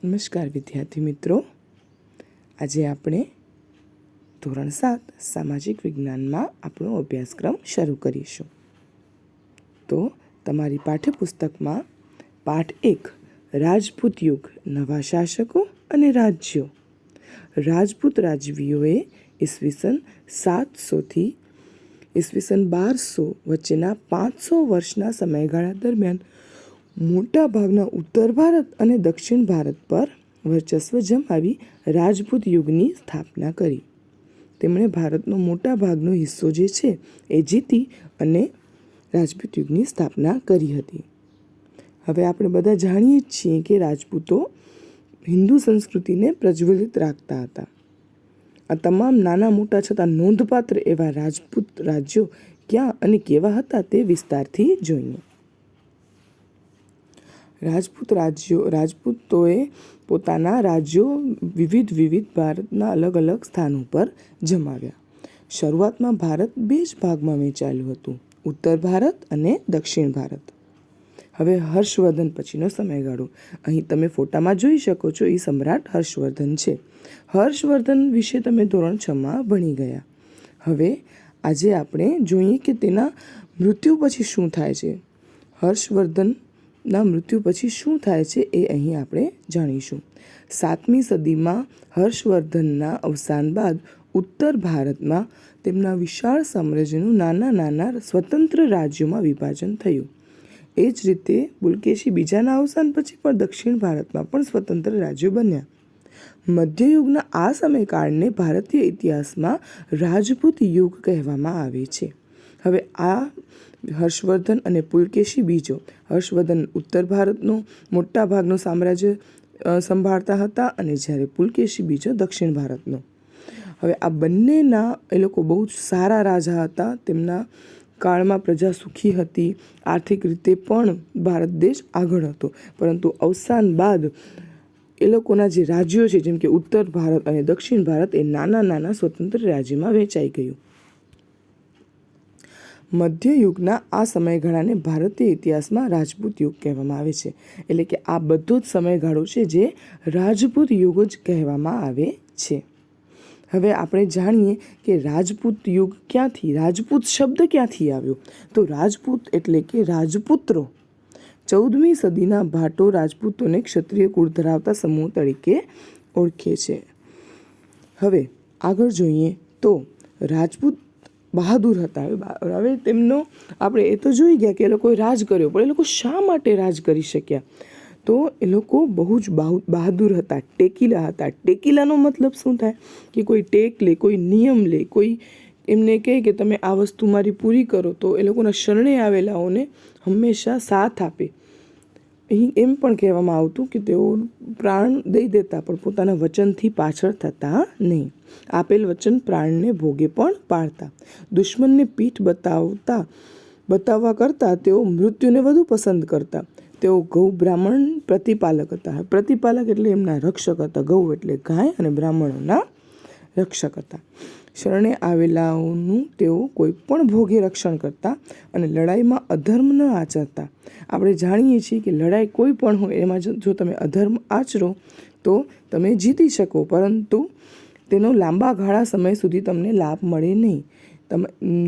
નમસ્કાર વિદ્યાર્થી મિત્રો, આજે આપણે ધોરણ 7 સામાજિક વિજ્ઞાનમાં આપણો અભ્યાસક્રમ શરૂ કરીશું. તો તમારી પાઠ્યપુસ્તકમાં પાઠ 1 રાજપૂત યુગ, નવા શાસકો અને રાજ્યો. રાજપૂત રાજવીઓએ ઈસવીસન 700થી ઈસવીસન 1200 વચ્ચેના 500 વર્ષના સમયગાળા દરમિયાન મોટા ભાગના ઉત્તર ભારત અને દક્ષિણ ભારત પર વર્ચસ્વ જમાવી રાજપૂત યુગની સ્થાપના કરી. તેમણે ભારતનો મોટા ભાગનો હિસ્સો જે છે એ જીતી અને રાજપૂત યુગની સ્થાપના કરી હતી. હવે આપણે બધા જાણીએ જ છીએ કે રાજપૂતો હિન્દુ સંસ્કૃતિને પ્રજ્વલિત રાખતા હતા. આ તમામ નાના મોટા છતાં નોંધપાત્ર એવા રાજપૂત રાજ્યો ક્યાં અને કેવા હતા તે વિસ્તારથી જોઈએ. રાજપૂતોએ પોતાના રાજ્યો વિવિધ ભારતના અલગ અલગ સ્થાનો પર જમાવ્યા. શરૂઆતમાં ભારત બે જ ભાગમાં વહેંચાયેલું હતું, ઉત્તર ભારત અને દક્ષિણ ભારત. હવે હર્ષવર્ધન પછીનો સમયગાળો. અહીં તમે ફોટામાં જોઈ શકો છો, એ સમ્રાટ હર્ષવર્ધન છે. હર્ષવર્ધન વિશે તમે ધોરણ 6માં ભણી ગયા. હવે આજે આપણે જોઈએ કે તેના મૃત્યુ પછી શું થાય છે. હર્ષવર્ધનના મૃત્યુ પછી શું થાય છે એ અહીં આપણે જાણીશું. 7મી સદીમાં હર્ષવર્ધનના અવસાન બાદ ઉત્તર ભારતમાં તેમના વિશાળ સામ્રાજ્યનું નાના સ્વતંત્ર રાજ્યોમાં વિભાજન થયું. એ જ રીતે પુલકેશી બીજાના અવસાન પછી પણ દક્ષિણ ભારતમાં પણ સ્વતંત્ર રાજ્યો બન્યા. મધ્યયુગના આ સમયકાળને ભારતીય ઇતિહાસમાં રાજપૂત યુગ કહેવામાં આવે છે. હવે આ હર્ષવર્ધન અને પુલકેશી બીજો. હર્ષવર્ધન ઉત્તર ભારતનો મોટા ભાગનું સામ્રાજ્ય સંભાળતા હતા અને જ્યારે પુલકેશી બીજો દક્ષિણ ભારતનો. હવે આ બંનેના એ લોકો બહુ જ સારા રાજા હતા. તેમના કાળમાં પ્રજા સુખી હતી, આર્થિક રીતે પણ ભારત દેશ આગળ હતો. પરંતુ અવસાન બાદ એ લોકોના જે રાજ્યો છે, જેમ કે ઉત્તર ભારત અને દક્ષિણ ભારત, એ નાના સ્વતંત્ર રાજ્યમાં વહેંચાઈ ગયું. મધ્યયુગના આ સમયગાળાને ભારતીય ઇતિહાસમાં રાજપૂત યુગ કહેવામાં આવે છે. એટલે કે આ બધો જ સમયગાળો છે જે રાજપૂત યુગ જ કહેવામાં આવે છે. હવે આપણે જાણીએ કે રાજપૂત યુગ ક્યાંથી, રાજપૂત શબ્દ ક્યાંથી આવ્યો. તો રાજપૂત એટલે કે રાજપુત્રો. 14મી સદીના ભાટો રાજપૂતોને ક્ષત્રિય કુળ ધરાવતા સમૂહ તરીકે ઓળખે છે. હવે આગળ જોઈએ તો રાજપૂત બહાદુર હતા. હવે તેમનો આપણે એ તો જોઈ ગયા કે એ લોકોએ રાજ કર્યો, પણ એ લોકો શા માટે રાજ કરી શક્યા? તો એ લોકો બહુ જ બહાદુર હતા, ટેકીલા હતા. ટેકીલાનો મતલબ શું થાય કે કોઈ ટેક લે, કોઈ નિયમ લે, કોઈ એમને કહે કે તમે આ વસ્તુ મારી પૂરી કરો, તો એ લોકોના શરણે આવેલાઓને હંમેશા સાથ આપે. અહીં એમ પણ કહેવામાં આવતું કે તેઓ પ્રાણ દઈ દેતા પણ પોતાના વચનથી પાછળ થતા નહીં. આપેલ વચન પ્રાણને ભોગે પણ પાડતા. દુશ્મનને પીઠ બતાવવા કરતાં તેઓ મૃત્યુને વધુ પસંદ કરતા. તેઓ ગૌ બ્રાહ્મણ પ્રતિપાલક હતા. પ્રતિપાલક એટલે એમના રક્ષક હતા. ગૌ એટલે ગાય અને બ્રાહ્મણોના રક્ષક હતા. શરણે આવેલાઓનું તેઓ કોઈ પણ ભોગે રક્ષણ કરતા અને લડાઈમાં અધર્મ ન આચરતા. આપણે જાણીએ છીએ કે લડાઈ કોઈ પણ હોય એમાં જો તમે અધર્મ આચરો તો તમે જીતી શકો, પરંતુ તેનો લાંબા ગાળા સમય સુધી તમને લાભ મળે નહીં.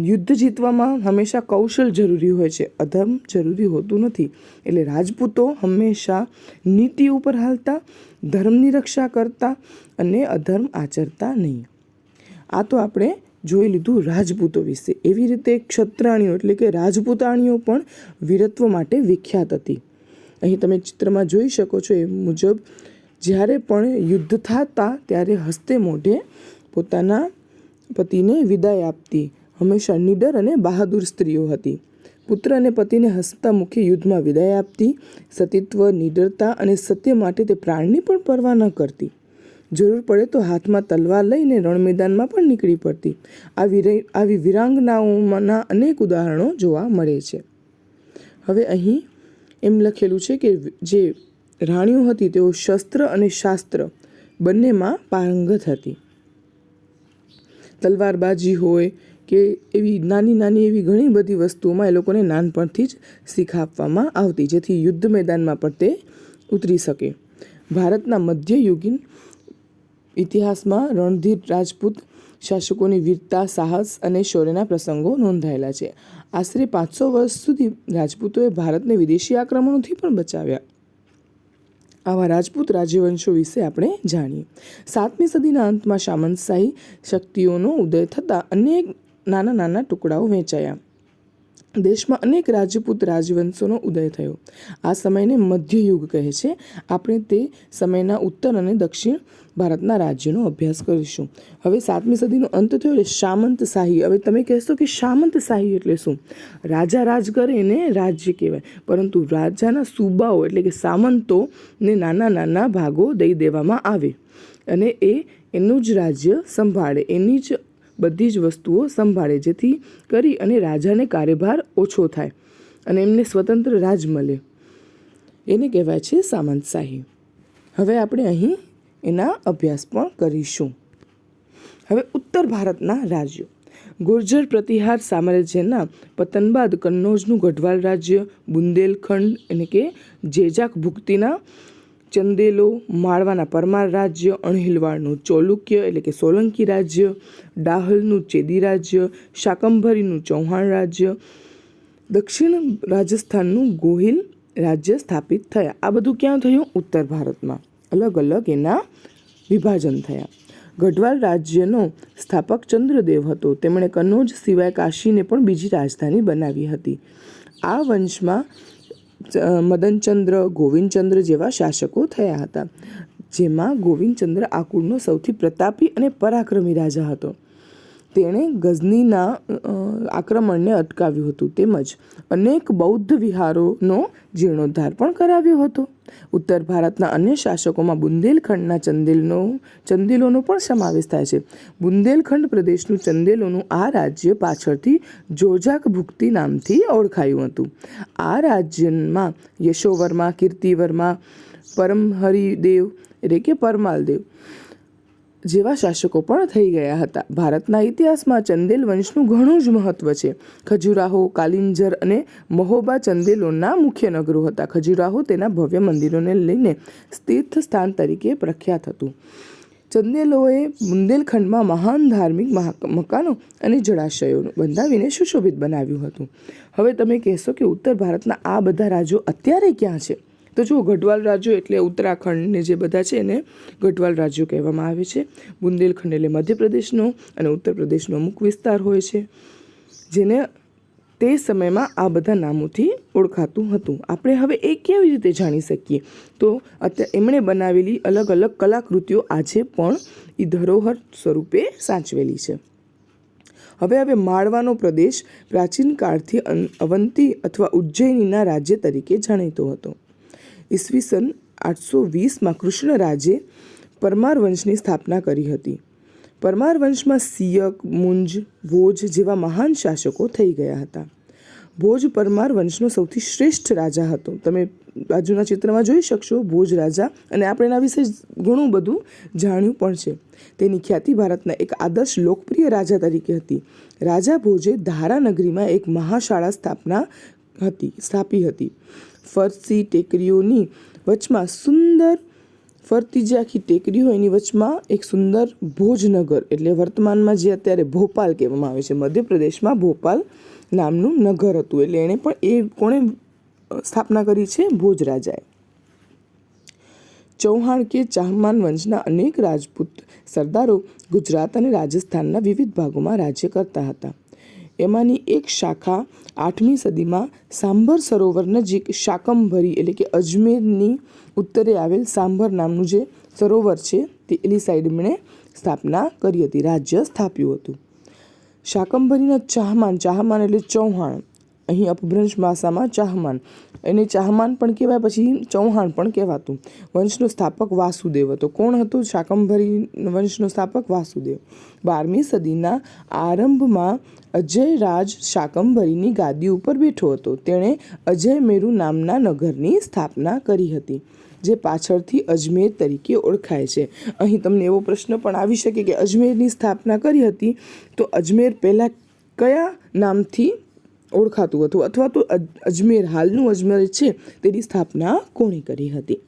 યુદ્ધ જીતવામાં હંમેશા કૌશલ જરૂરી હોય છે, અધર્મ જરૂરી હોતું નથી. એટલે રાજપૂતો હંમેશા નીતિ ઉપર હાલતા, ધર્મની રક્ષા કરતા અને અધર્મ આચરતા નહીં. આ તો આપણે જોઈ લીધું રાજપૂતો વિશે. એવી રીતે ક્ષત્રાણીઓ એટલે કે રાજપૂતાણીઓ પણ વીરત્વ માટે વિખ્યાત હતી. અહીં તમે ચિત્રમાં જોઈ શકો છો એ મુજબ જ્યારે પણ યુદ્ધ થતા ત્યારે હસ્તે મોઢે પોતાના પતિને વિદાય આપતી. હંમેશા નીડર અને બહાદુર સ્ત્રીઓ હતી. પુત્ર અને પતિને હસતા મુખે યુદ્ધમાં વિદાય આપતી. સતીત્વ, નીડરતા અને સત્ય માટે તે પ્રાણની પણ પરવા ન કરતી. જરૂર પડે તો હાથમાં તલવાર લઈને રણ મેદાનમાં પણ નીકળી પડતી. આવી વીરાંગનાઓમાંના અનેક ઉદાહરણો જોવા મળે છે. હવે અહીં એમ લખેલું છે કે જે રાણીઓ હતી તેઓ શસ્ત્ર અને શાસ્ત્ર બંનેમાં પારંગત હતી. તલવારબાજી હોય કે એવી નાની એવી ઘણી બધી વસ્તુઓમાં એ લોકોને નાનપણથી જ શીખ આપવામાં આવતી, જેથી યુદ્ધ મેદાનમાં પણ તે ઉતરી શકે. ભારતના મધ્યયુગીન ઇતિહાસમાં રણધીર રાજપૂત શાસકોની વીરતા, સાહસ અને શૌર્યના પ્રસંગો નોંધાયેલા છે. આશરે 500 વર્ષ સુધી રાજપૂતોએ ભારતને વિદેશી આક્રમણોથી પણ બચાવ્યા. આવા રાજપૂત રાજ્યવંશો વિશે આપણે જાણીએ. 7મી સદીના અંતમાં સામંતશાહી શક્તિઓનો ઉદય થતાં અનેક નાના નાના ટુકડાઓ વહેંચાયા. દેશમાં અનેક રાજપૂત રાજવંશોનો ઉદય થયો. આ સમયને મધ્યયુગ કહે છે. આપણે તે સમયના ઉત્તર અને દક્ષિણ ભારતના રાજ્યોનો અભ્યાસ કરીશું. હવે 7મી સદીનો અંત થયો એટલે સામંતશાહી. હવે તમે કહેશો કે સામંતશાહી એટલે શું? રાજા રાજ કરે એને રાજ્ય કહેવાય, પરંતુ રાજાના સૂબાઓ એટલે કે સામંતોને નાના નાના ભાગો દઈ દેવામાં આવે અને એનું જ રાજ્ય સંભાળે, એની જ બધી જ વસ્તુઓ સંભાળે, જેથી કરી અને રાજાને કાર્યભાર ઓછો થાય અને એમને સ્વતંત્ર રાજ મળે. એને કહેવાય છે સામંતશાહી. હવે આપણે અહીં એના અભ્યાસ પણ કરીશું. હવે ઉત્તર ભારતના રાજ્યો. ગુર્જર પ્રતિહાર સામ્રાજ્યના પતન બાદ કન્નૌજનું ગઢવાલ રાજ્ય, બુંદેલખંડ એટલે કે જેજાક ભુક્તિના ચંદેલો, માળવાના પરમાર રાજ્ય, અણહિલવાડનું ચોલુક્ય એટલે કે સોલંકી રાજ્ય, ડાહલનું ચેદી રાજ્ય, શાકંભરીનું ચૌહાણ રાજ્ય, દક્ષિણ રાજસ્થાનનું ગોહિલ રાજ્ય સ્થાપિત થયા. આ બધું ક્યાં થયું? ઉત્તર ભારતમાં. અલગ અલગ એના વિભાજન થયા. ગઢવાલ રાજ્યનો સ્થાપક ચંદ્રદેવ હતો. તેમણે કન્નૌજ સિવાય કાશીને પણ બીજી રાજધાની બનાવી હતી. આ વંશમાં મદનચંદ્ર, ગોવિંદચંદ્ર જેવા શાસકો થયા હતા, જેમાં ગોવિંદચંદ્ર આ કુળનો સૌથી પ્રતાપી અને પરાક્રમી રાજા હતો. તેણે ગઝનીના આક્રમણને અટકાવ્યું હતું, તેમજ અનેક બૌદ્ધ વિહારોનો જીર્ણોદ્ધાર પણ કરાવ્યો હતો. ઉત્તર ભારતના અન્ય શાસકોમાં બુંદેલખંડના ચંદેલોનો પણ સમાવેશ થાય છે. બુંદેલખંડ પ્રદેશનું ચંદેલોનું આ રાજ્ય પાછળથી જોજાક ભુક્તિ નામથી ઓળખાયું હતું. આ રાજ્યમાં યશોવર્મા, કીર્તિવર્મા, પરમહરિદેવ એટલે કે પરમાલદેવ જેવા શાસકો પણ થઈ ગયા હતા. ભારતના ઇતિહાસમાં ચંદેલ વંશનું ઘણું જ મહત્વ છે. ખજુરાહો, કાલિંજર અને મહોબા ચંદેલોના મુખ્ય નગરો હતા. ખજુરાહો તેના ભવ્ય મંદિરોને લઈને તીર્થ સ્થાન તરીકે પ્રખ્યાત હતું. ચંદેલોએ બુંદેલખંડમાં મહાન ધાર્મિક મકાનો અને જળાશયો બંધાવીને સુશોભિત બનાવ્યું હતું. હવે તમે કહેશો કે ઉત્તર ભારતના આ બધા રાજ્યો અત્યારે ક્યાં છે? તો જુઓ, ગઢવાલ રાજ્યો એટલે ઉત્તરાખંડને જે બધા છે એને ગઢવાલ રાજ્યો કહેવામાં આવે છે. બુંદેલખંડ એટલે મધ્યપ્રદેશનો અને ઉત્તર પ્રદેશનો અમુક વિસ્તાર હોય છે, જેને તે સમયમાં આ બધા નામોથી ઓળખાતું હતું. આપણે હવે એ કેવી રીતે જાણી શકીએ? તો એમણે બનાવેલી અલગ અલગ કલાકૃતિઓ આજે પણ એ ધરોહર સ્વરૂપે સાચવેલી છે. હવે માળવાનો પ્રદેશ પ્રાચીન કાળથી અવંતી અથવા ઉજ્જૈનીના રાજ્ય તરીકે જાણીતો હતો. ઈસવીસન 820માં કૃષ્ણરાજે પરમાર વંશની સ્થાપના કરી હતી. પરમાર વંશમાં સિયક, મુંજ, ભોજ જેવા મહાન શાસકો થઈ ગયા હતા. ભોજ પરમાર વંશનો સૌથી શ્રેષ્ઠ રાજા હતો. તમે બાજુના ચિત્રમાં જોઈ શકશો ભોજ રાજા, અને આપણે એના વિશે ઘણું બધું જાણ્યું પણ છે. તેની ખ્યાતિ ભારતના એક આદર્શ લોકપ્રિય રાજા તરીકે હતી. રાજા ભોજે ધારા નગરીમાં એક મહાશાળા સ્થાપી હતી. ફરસી ટેકરીઓની વચમાં ફરતી જે આખી ટેકરીઓ એની વચમાં એક સુંદર ભોજનગર એટલે વર્તમાનમાં જે અત્યારે ભોપાલ કહેવામાં આવે છે, મધ્યપ્રદેશમાં ભોપાલ નામનું નગર હતું. એટલે એણે પણ કોણે સ્થાપના કરી છે? ભોજ રાજાએ. ચૌહાણ કે ચાહમાન વંશના અનેક રાજપૂત સરદારો ગુજરાત અને રાજસ્થાનના વિવિધ ભાગોમાં રાજ્ય કરતા હતા. એમાંની એક શાખા 8મી સદીમાં સાંભર સરોવર નજીક શાકંભરી એટલે કે અજમેરની ઉત્તરે આવેલ સાંભર નામનું જે સરોવર છે તેની સાઈડ એમણે સ્થાપના કરી હતી, રાજ્ય સ્થાપ્યું હતું. શાકંભરીના ચાહમાન એટલે ચૌહાણ, અહીં અપભ્રંશ ભાષામાં ચાહમાન, એને ચાહમાન પણ કહેવાય, પછી ચૌહાણ પણ કહેવાતું. વંશનો સ્થાપક વાસુદેવ હતો. કોણ હતો શાકંભરી વંશનો સ્થાપક? વાસુદેવ. 12મી સદીના આરંભમાં અજયરાજ શાકંભરીની ગાદી ઉપર બેઠો હતો. તેણે અજયમેરુ નામના નગરની સ્થાપના કરી હતી, જે પાછળથી અજમેર તરીકે ઓળખાય છે. અહીં તમને એવો પ્રશ્ન પણ આવી શકે કે અજમેરની સ્થાપના કરી હતી, તો અજમેર પહેલાં કયા નામથી ઓળખાતું હતું, અથવા તો અજમેર હાલનું અજમેર છે તેની સ્થાપના કોણે કરી હતી?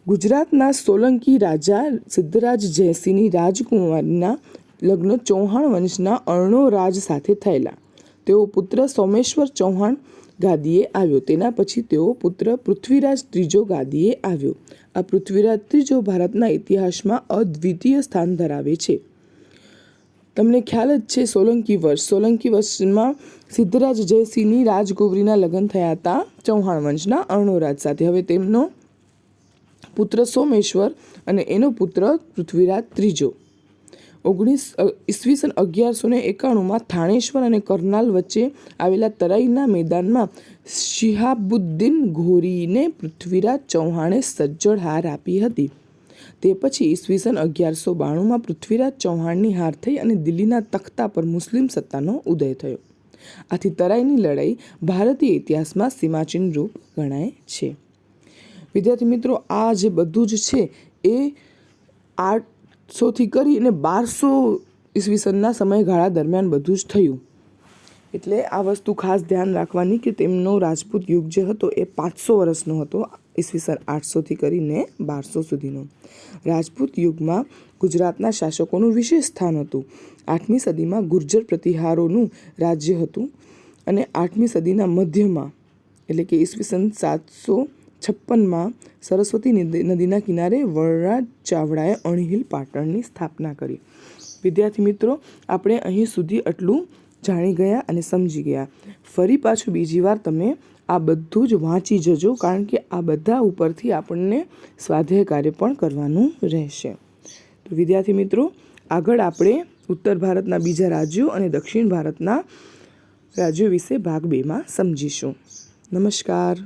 ગુજરાતના સોલંકી રાજા સિદ્ધરાજ જયસિંહની રાજકુમારીના લગ્ન ચૌહાણ વંશના અર્ણોરાજ સાથે થયેલા. તેઓ પુત્ર સોમેશ્વર ચૌહાણ ગાદીએ આવ્યો. તેના પછી તેઓ પુત્ર પૃથ્વીરાજ ત્રીજો ગાદીએ આવ્યો. આ પૃથ્વીરાજ ત્રીજો ભારતના ઇતિહાસમાં અદ્વિતીય સ્થાન ધરાવે છે. તમને ખ્યાલ જ છે સોલંકી વર્ષમાં સિદ્ધરાજ જયસિંહની રાજકુંવરીના લગ્ન થયા હતા ચૌહાણ વંશના અર્ણોરાજ સાથે. હવે તેમનો પુત્ર સોમેશ્વર અને એનો પુત્ર પૃથ્વીરાજ ત્રીજો. ઈસવીસન 1191 થાણેશ્વર અને કરનાલ વચ્ચે આવેલા તરાઈના મેદાનમાં શિહાબુદ્દીન ઘોરીને પૃથ્વીરાજ ચૌહાણે સજ્જડ હાર આપી હતી. તે પછી ઈસવીસન 1192 પૃથ્વીરાજ ચૌહાણની હાર થઈ અને દિલ્હીના તખ્તા પર મુસ્લિમ સત્તાનો ઉદય થયો. આથી તરાઈની લડાઈ ભારતીય ઇતિહાસમાં સીમાચિહ્ન રૂપ ગણાય છે. વિદ્યાર્થી મિત્રો, આ જે બધું જ છે એ 800થી કરીને 1200 ઈસવીસનના સમયગાળા દરમિયાન બધું જ થયું. એટલે આ વસ્તુ ખાસ ધ્યાન રાખવાની કે તેમનો રાજપૂત યુગ જે હતો એ 500 વર્ષનો હતો, ઈસવીસન 800થી કરીને 1200 સુધીનો. રાજપૂત યુગમાં ગુજરાતના શાસકોનું વિશેષ સ્થાન હતું. 8મી સદીમાં ગુર્જર પ્રતિહારોનું રાજ્ય હતું અને 8મી સદીના મધ્યમાં એટલે કે ઈસવીસન 756માં સરસ્વતી નદીના કિનારે વરરાજ ચાવડાએ અણહિલ પાટણની સ્થાપના કરી. વિદ્યાર્થી મિત્રો, આપણે અહીં સુધી આટલું જાણી ગયા અને સમજી ગયા. ફરી પાછું બીજી વાર તમે આ બધું જ વાંચી જજો, કારણ કે આ બધા ઉપરથી આપણને સ્વાધ્યાય કાર્ય પણ કરવાનું રહેશે. તો વિદ્યાર્થી મિત્રો, આગળ આપણે ઉત્તર ભારતના બીજા રાજ્યો અને દક્ષિણ ભારતના રાજ્યો વિશે ભાગ 2માં સમજીશું. નમસ્કાર.